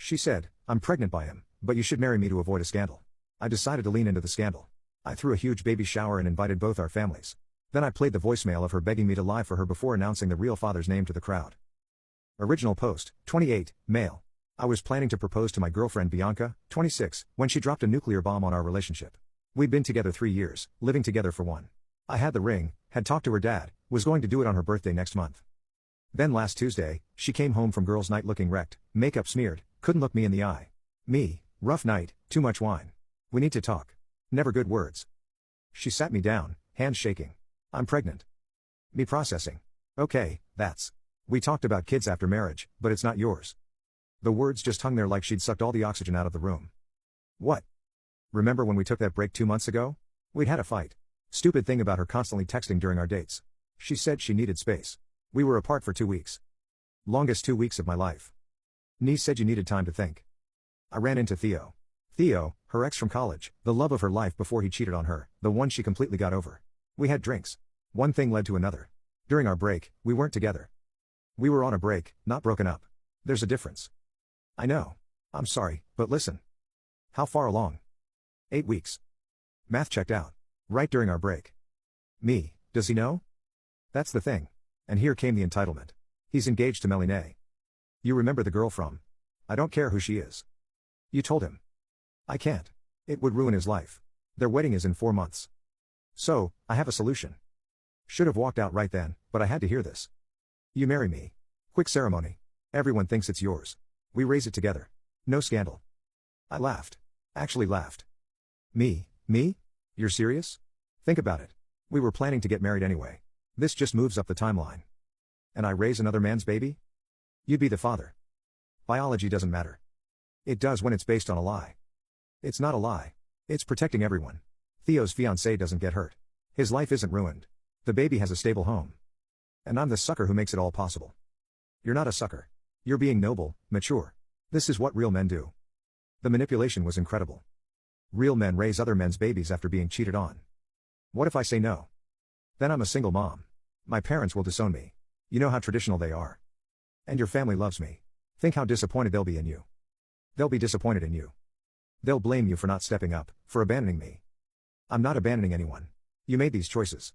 She said, I'm pregnant by him, but you should marry me to avoid a scandal. I decided to lean into the scandal. I threw a huge baby shower and invited both our families. Then I played the voicemail of her begging me to lie for her before announcing the real father's name to the crowd. Original post, 28, male. I was planning to propose to my girlfriend Bianca, 26, when she dropped a nuclear bomb on our relationship. We'd been together 3 years, living together for 1. I had the ring, had talked to her dad, was going to do it on her birthday next month. Then last Tuesday, she came home from girls' night looking wrecked, makeup smeared, couldn't look me in the eye. Me, rough night, too much wine. We need to talk. Never good words. She sat me down, hands shaking. I'm pregnant. Me processing. Okay, that's. We talked about kids after marriage, but it's not yours. The words just hung there like she'd sucked all the oxygen out of the room. What? Remember when we took that break 2 months ago? We'd had a fight. Stupid thing about her constantly texting during our dates. She said she needed space. We were apart for 2 weeks. Longest 2 weeks of my life. Nee said you needed time to think. I ran into Theo. Theo, her ex from college, the love of her life before he cheated on her, the one she completely got over. We had drinks. One thing led to another. During our break, we weren't together. We were on a break, not broken up. There's a difference. I know. I'm sorry, but listen. How far along? 8 weeks. Math checked out. Right during our break. Me, does he know? That's the thing. And here came the entitlement. He's engaged to Meline. You remember the girl from? I don't care who she is. You told him. I can't. It would ruin his life. Their wedding is in 4 months. So, I have a solution. Should have walked out right then, but I had to hear this. You marry me. Quick ceremony. Everyone thinks it's yours. We raise it together. No scandal. I laughed. Actually laughed. Me? You're serious? Think about it. We were planning to get married anyway. This just moves up the timeline. And I raise another man's baby? You'd be the father. Biology doesn't matter. It does when it's based on a lie. It's not a lie. It's protecting everyone. Theo's fiancée doesn't get hurt. His life isn't ruined. The baby has a stable home. And I'm the sucker who makes it all possible. You're not a sucker. You're being noble, mature. This is what real men do. The manipulation was incredible. Real men raise other men's babies after being cheated on. What if I say no? Then I'm a single mom. My parents will disown me. You know how traditional they are. And your family loves me. Think how disappointed they'll be in you. They'll be disappointed in you. They'll blame you for not stepping up, for abandoning me. I'm not abandoning anyone. You made these choices.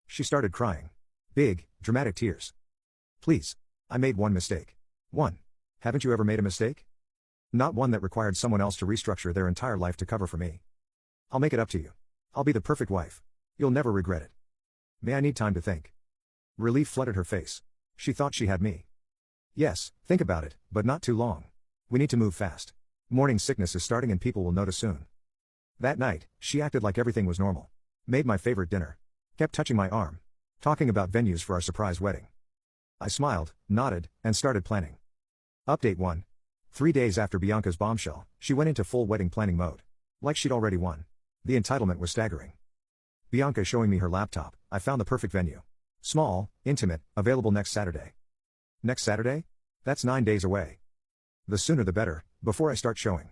She started crying. Big, dramatic tears. Please. I made one mistake. One. Haven't you ever made a mistake? Not one that required someone else to restructure their entire life to cover for me. I'll make it up to you. I'll be the perfect wife. You'll never regret it. May I need time to think. Relief flooded her face. She thought she had me. Yes, think about it, but not too long. We need to move fast. Morning sickness is starting and people will notice soon. That night, she acted like everything was normal. Made my favorite dinner. Kept touching my arm. Talking about venues for our surprise wedding. I smiled, nodded, and started planning. Update 1. 3 days after Bianca's bombshell, she went into full wedding planning mode. Like she'd already won. The entitlement was staggering. Bianca showing me her laptop, I found the perfect venue. Small, intimate, available next Saturday. Next Saturday? That's 9 days away. The sooner the better, before I start showing.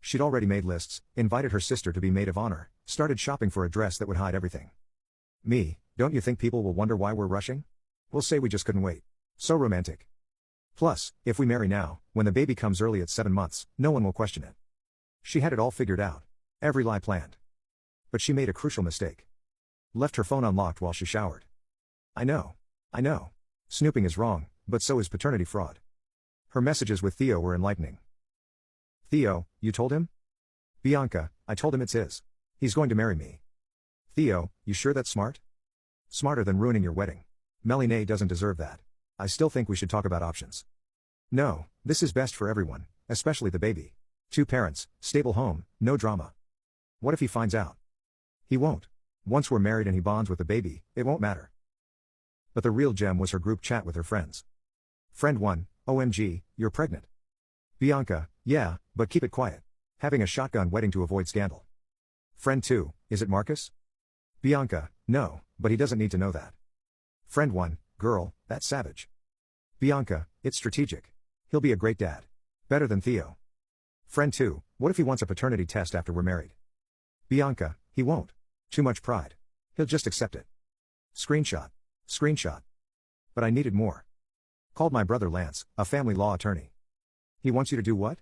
She'd already made lists, invited her sister to be maid of honor, started shopping for a dress that would hide everything. Me, don't you think people will wonder why we're rushing? We'll say we just couldn't wait. So romantic. Plus, if we marry now, when the baby comes early at 7 months, no one will question it. She had it all figured out. Every lie planned. But she made a crucial mistake. Left her phone unlocked while she showered. I know. Snooping is wrong, but so is paternity fraud. Her messages with Theo were enlightening. Theo, you told him? Bianca, I told him it's his. He's going to marry me. Theo, you sure that's smart? Smarter than ruining your wedding. Meline doesn't deserve that. I still think we should talk about options. No, this is best for everyone, especially the baby. 2 parents, stable home, no drama. What if he finds out? He won't. Once we're married and he bonds with the baby, it won't matter. But the real gem was her group chat with her friends. Friend 1, OMG, you're pregnant. Bianca, yeah, but keep it quiet. Having a shotgun wedding to avoid scandal. Friend 2, is it Marcus? Bianca, no, but he doesn't need to know that. Friend 1, girl, that's savage. Bianca, it's strategic. He'll be a great dad. Better than Theo. Friend 2, what if he wants a paternity test after we're married? Bianca, he won't. Too much pride. He'll just accept it. Screenshot. But I needed more. Called my brother Lance, a family law attorney. He wants you to do what?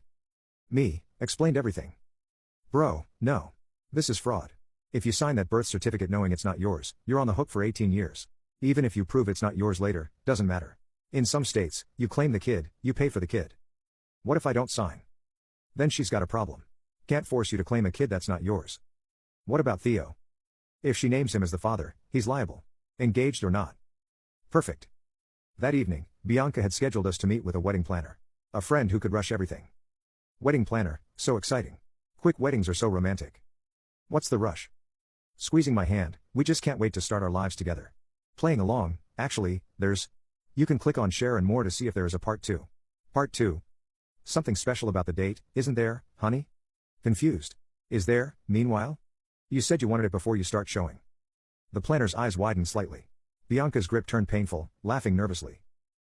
Me, explained everything. Bro, no. This is fraud. If you sign that birth certificate knowing it's not yours, you're on the hook for 18 years. Even if you prove it's not yours later, doesn't matter. In some states, you claim the kid, you pay for the kid. What if I don't sign? Then she's got a problem. Can't force you to claim a kid that's not yours. What about Theo? If she names him as the father, he's liable. Engaged or not. Perfect. That evening, Bianca had scheduled us to meet with a wedding planner. A friend who could rush everything. Wedding planner, so exciting. Quick weddings are so romantic. What's the rush? Squeezing my hand, we just can't wait to start our lives together. Playing along, actually, you can click on share and more to see if there is a part 2. Part 2. Something special about the date, isn't there, honey? Confused. Is there, meanwhile? You said you wanted it before you start showing. The planner's eyes widened slightly. Bianca's grip turned painful, laughing nervously.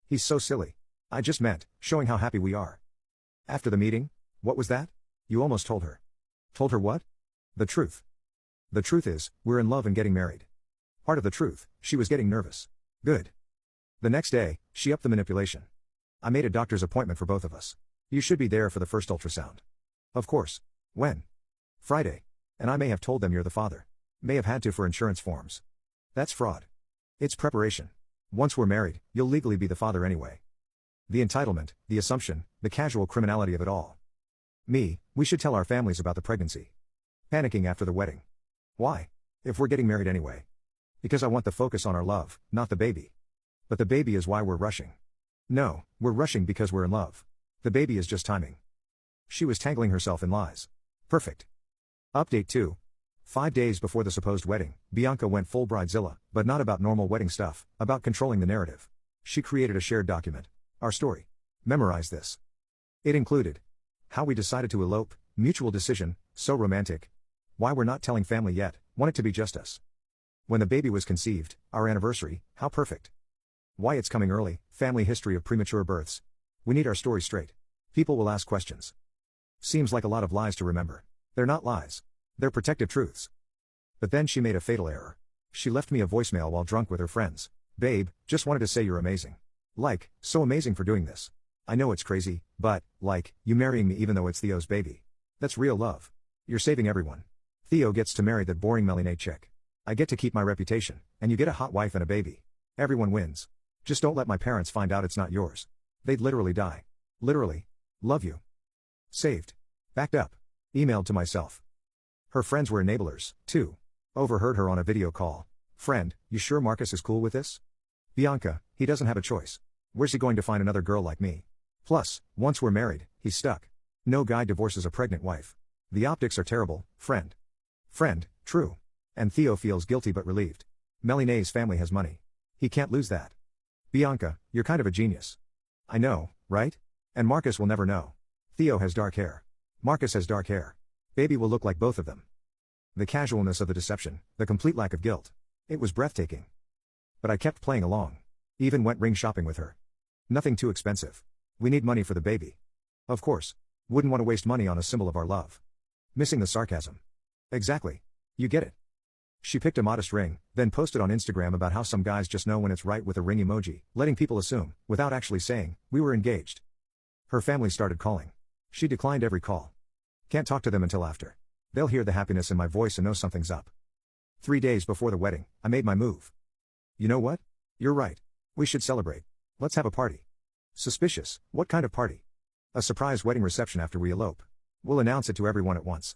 He's so silly. I just meant, showing how happy we are. After the meeting? What was that? You almost told her. Told her what? The truth. The truth is, we're in love and getting married. Part of the truth, she was getting nervous. Good. The next day, she upped the manipulation. I made a doctor's appointment for both of us. You should be there for the first ultrasound. Of course. When? Friday. And I may have told them you're the father. May have had to for insurance forms. That's fraud. It's preparation. Once we're married, you'll legally be the father anyway. The entitlement, the assumption, the casual criminality of it all. We should tell our families about the pregnancy. Panicking after the wedding. Why? If we're getting married anyway. Because I want the focus on our love, not the baby. But the baby is why we're rushing. No, we're rushing because we're in love. The baby is just timing. She was tangling herself in lies. Perfect. Update 2. 5 days before the supposed wedding, Bianca went full bridezilla, but not about normal wedding stuff, about controlling the narrative. She created a shared document. Our story. Memorize this. It included how we decided to elope, mutual decision, so romantic. Why we're not telling family yet, want it to be just us. When the baby was conceived, our anniversary, how perfect. Why it's coming early, family history of premature births. We need our story straight. People will ask questions. Seems like a lot of lies to remember. They're not lies. They're protective truths. But then she made a fatal error. She left me a voicemail while drunk with her friends. Babe, just wanted to say you're amazing. Like, so amazing for doing this. I know it's crazy, but, like, you marrying me even though it's Theo's baby. That's real love. You're saving everyone. Theo gets to marry that boring Melanie chick. I get to keep my reputation, and you get a hot wife and a baby. Everyone wins. Just don't let my parents find out it's not yours. They'd literally die. Literally. Love you. Saved. Backed up. Emailed to myself. Her friends were enablers, too. Overheard her on a video call. Friend, you sure Marcus is cool with this? Bianca, he doesn't have a choice. Where's he going to find another girl like me? Plus, once we're married, he's stuck. No guy divorces a pregnant wife. The optics are terrible, friend. Friend, true. And Theo feels guilty but relieved. Meline's family has money. He can't lose that. Bianca, you're kind of a genius. I know, right? And Marcus will never know. Theo has dark hair. Marcus has dark hair. Baby will look like both of them. The casualness of the deception, the complete lack of guilt. It was breathtaking. But I kept playing along. Even went ring shopping with her. Nothing too expensive. We need money for the baby. Of course. Wouldn't want to waste money on a symbol of our love. Missing the sarcasm. Exactly. You get it. She picked a modest ring, then posted on Instagram about how some guys just know when it's right with a ring emoji, letting people assume, without actually saying, we were engaged. Her family started calling. She declined every call. Can't talk to them until after. They'll hear the happiness in my voice and know something's up. 3 days before the wedding, I made my move. You know what? You're right. We should celebrate. Let's have a party. Suspicious, what kind of party? A surprise wedding reception after we elope. We'll announce it to everyone at once.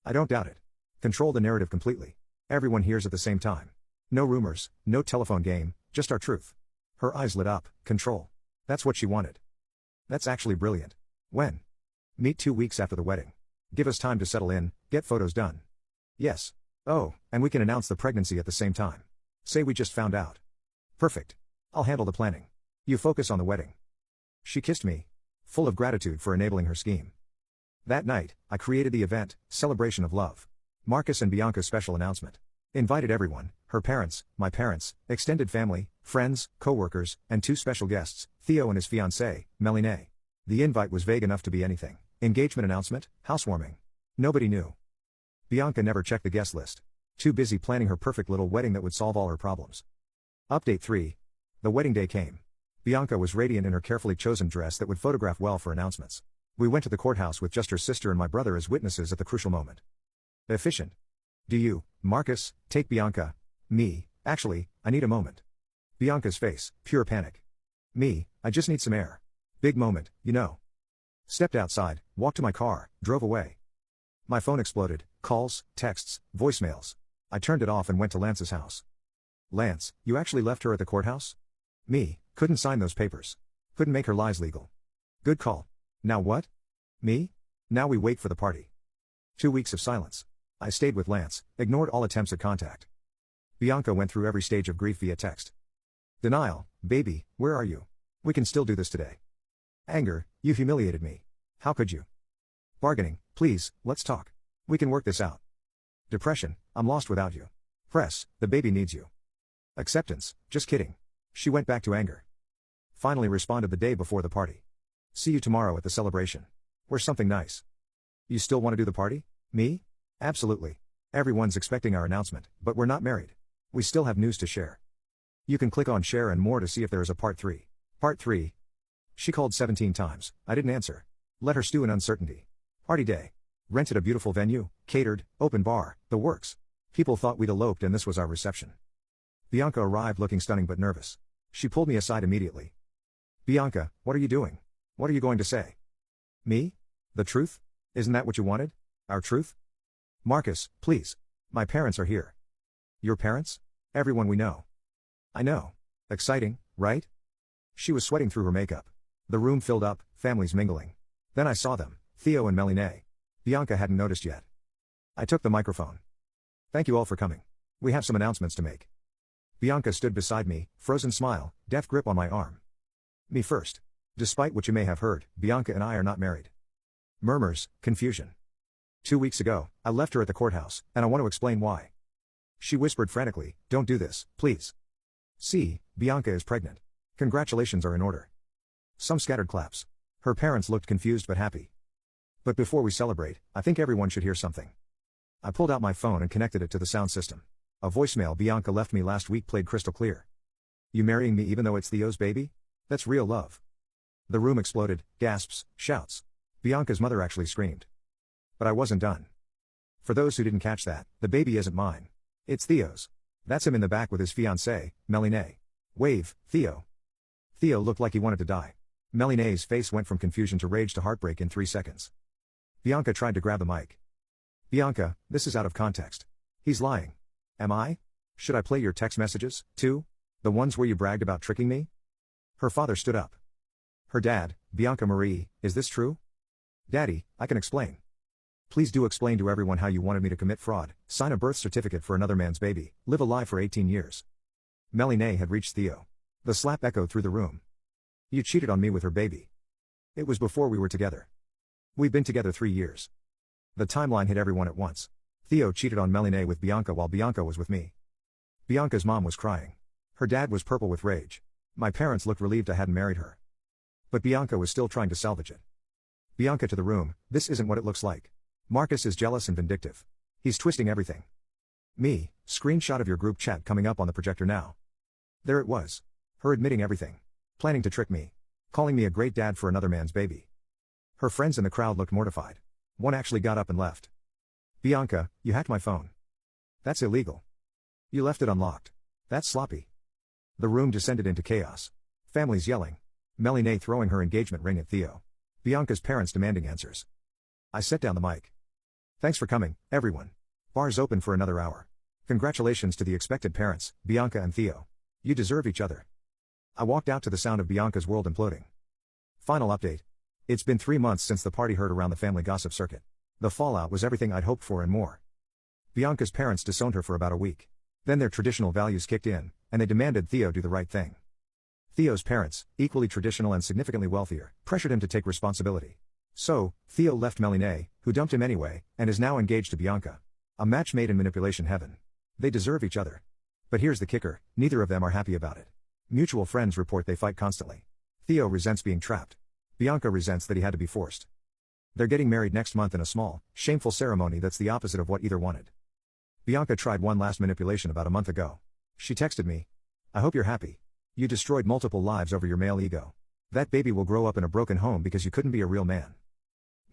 I don't doubt it. Control the narrative completely. Everyone hears at the same time. No rumors, no telephone game, just our truth. Her eyes lit up. Control. That's what she wanted. That's actually brilliant. When? Meet 2 weeks after the wedding. Give us time to settle in, get photos done. Yes. Oh, and we can announce the pregnancy at the same time. Say we just found out. Perfect. I'll handle the planning. You focus on the wedding. She kissed me. Full of gratitude for enabling her scheme. That night, I created the event, Celebration of Love. Marcus and Bianca's special announcement. Invited everyone, her parents, my parents, extended family, friends, co-workers, and 2 special guests, Theo and his fiancée, Meline. The invite was vague enough to be anything. Engagement announcement, housewarming. Nobody knew. Bianca never checked the guest list. Too busy planning her perfect little wedding that would solve all her problems. Update 3. The wedding day came. Bianca was radiant in her carefully chosen dress that would photograph well for announcements. We went to the courthouse with just her sister and my brother as witnesses at the crucial moment. Efficient. Do you, Marcus, take Bianca? Me, actually, I need a moment. Bianca's face, pure panic. Me, I just need some air. Big moment, you know. Stepped outside, walked to my car, drove away. My phone exploded, calls, texts, voicemails. I turned it off and went to Lance's house. Lance, you actually left her at the courthouse? Me, couldn't sign those papers. Couldn't make her lies legal. Good call. Now what? Me? Now we wait for the party. 2 weeks of silence. I stayed with Lance, ignored all attempts at contact. Bianca went through every stage of grief via text. Denial, baby, where are you? We can still do this today. Anger, you humiliated me. How could you? Bargaining, please, let's talk. We can work this out. Depression, I'm lost without you. Press, the baby needs you. Acceptance, just kidding. She went back to anger. Finally responded the day before the party. See you tomorrow at the celebration. Where's something nice? You still want to do the party? Me? Absolutely. Everyone's expecting our announcement, but we're not married. We still have news to share. You can click on share and more to see if there is a part 3. Part 3. She called 17 times, I didn't answer. Let her stew in uncertainty. Party day. Rented a beautiful venue, catered, open bar, the works. People thought we'd eloped and this was our reception. Bianca arrived looking stunning but nervous. She pulled me aside immediately. Bianca, what are you doing? What are you going to say? Me? The truth? Isn't that what you wanted? Our truth? Marcus, please. My parents are here. Your parents? Everyone we know. I know. Exciting, right? She was sweating through her makeup. The room filled up, families mingling. Then I saw them, Theo and Meline. Bianca hadn't noticed yet. I took the microphone. Thank you all for coming. We have some announcements to make. Bianca stood beside me, frozen smile, deft grip on my arm. Me first. Despite what you may have heard, Bianca and I are not married. Murmurs, confusion. 2 weeks ago, I left her at the courthouse, and I want to explain why. She whispered frantically, don't do this, please. See, Bianca is pregnant. Congratulations are in order. Some scattered claps. Her parents looked confused but happy. But before we celebrate, I think everyone should hear something. I pulled out my phone and connected it to the sound system. A voicemail Bianca left me last week played crystal clear. You marrying me even though it's Theo's baby? That's real love. The room exploded, gasps, shouts. Bianca's mother actually screamed. But I wasn't done. For those who didn't catch that, the baby isn't mine. It's Theo's. That's him in the back with his fiancée, Meline. Wave, Theo. Theo looked like he wanted to die. Meline's face went from confusion to rage to heartbreak in 3 seconds. Bianca tried to grab the mic. Bianca, this is out of context. He's lying. Am I? Should I play your text messages, too? The ones where you bragged about tricking me? Her father stood up. Her dad, Bianca Marie, is this true? Daddy, I can explain. Please do explain to everyone how you wanted me to commit fraud, sign a birth certificate for another man's baby, live a lie for 18 years. Meline had reached Theo. The slap echoed through the room. You cheated on me with her baby. It was before we were together. We've been together 3 years. The timeline hit everyone at once. Theo cheated on Meline with Bianca while Bianca was with me. Bianca's mom was crying. Her dad was purple with rage. My parents looked relieved I hadn't married her. But Bianca was still trying to salvage it. Bianca to the room, this isn't what it looks like. Marcus is jealous and vindictive. He's twisting everything. Me, screenshot of your group chat coming up on the projector now. There it was. Her admitting everything. Planning to trick me. Calling me a great dad for another man's baby. Her friends in the crowd looked mortified. One actually got up and left. Bianca, you hacked my phone. That's illegal. You left it unlocked. That's sloppy. The room descended into chaos. Families yelling. Meline throwing her engagement ring at Theo. Bianca's parents demanding answers. I set down the mic. Thanks for coming, everyone. Bar's open for another hour. Congratulations to the expected parents, Bianca and Theo. You deserve each other. I walked out to the sound of Bianca's world imploding. Final update. It's been 3 months since the party heard around the family gossip circuit. The fallout was everything I'd hoped for and more. Bianca's parents disowned her for about a week. Then their traditional values kicked in, and they demanded Theo do the right thing. Theo's parents, equally traditional and significantly wealthier, pressured him to take responsibility. So, Theo left Meline, who dumped him anyway, and is now engaged to Bianca. A match made in manipulation heaven. They deserve each other. But here's the kicker, neither of them are happy about it. Mutual friends report they fight constantly. Theo resents being trapped. Bianca resents that he had to be forced. They're getting married next month in a small, shameful ceremony that's the opposite of what either wanted. Bianca tried one last manipulation about a month ago. She texted me. I hope you're happy. You destroyed multiple lives over your male ego. That baby will grow up in a broken home because you couldn't be a real man.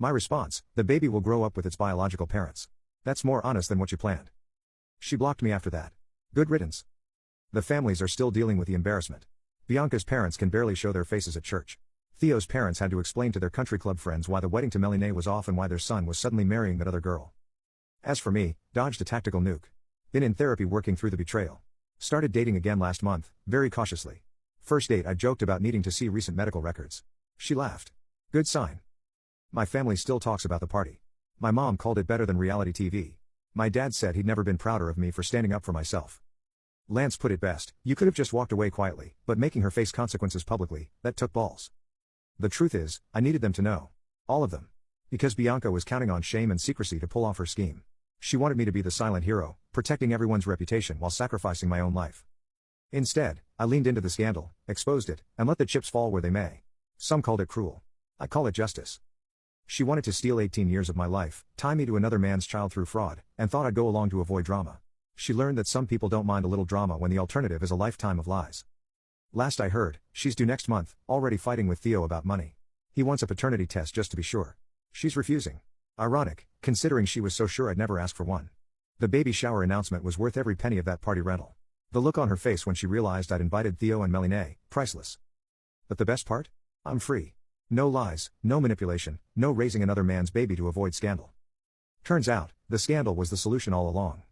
My response: the baby will grow up with its biological parents. That's more honest than what you planned. She blocked me after that. Good riddance. The families are still dealing with the embarrassment. Bianca's parents can barely show their faces at church. Theo's parents had to explain to their country club friends why the wedding to Meline was off and why their son was suddenly marrying that other girl. As for me, dodged a tactical nuke. Been in therapy working through the betrayal. Started dating again last month, very cautiously. First date I joked about needing to see recent medical records. She laughed. Good sign. My family still talks about the party. My mom called it better than reality TV. My dad said he'd never been prouder of me for standing up for myself. Lance put it best: you could have just walked away quietly, but making her face consequences publicly, that took balls. The truth is, I needed them to know. All of them. Because Bianca was counting on shame and secrecy to pull off her scheme. She wanted me to be the silent hero, protecting everyone's reputation while sacrificing my own life. Instead, I leaned into the scandal, exposed it, and let the chips fall where they may. Some called it cruel. I call it justice. She wanted to steal 18 years of my life, tie me to another man's child through fraud, and thought I'd go along to avoid drama. She learned that some people don't mind a little drama when the alternative is a lifetime of lies. Last I heard, she's due next month, already fighting with Theo about money. He wants a paternity test just to be sure. She's refusing. Ironic, considering she was so sure I'd never ask for one. The baby shower announcement was worth every penny of that party rental. The look on her face when she realized I'd invited Theo and Meline, priceless. But the best part? I'm free. No lies, no manipulation, no raising another man's baby to avoid scandal. Turns out, the scandal was the solution all along.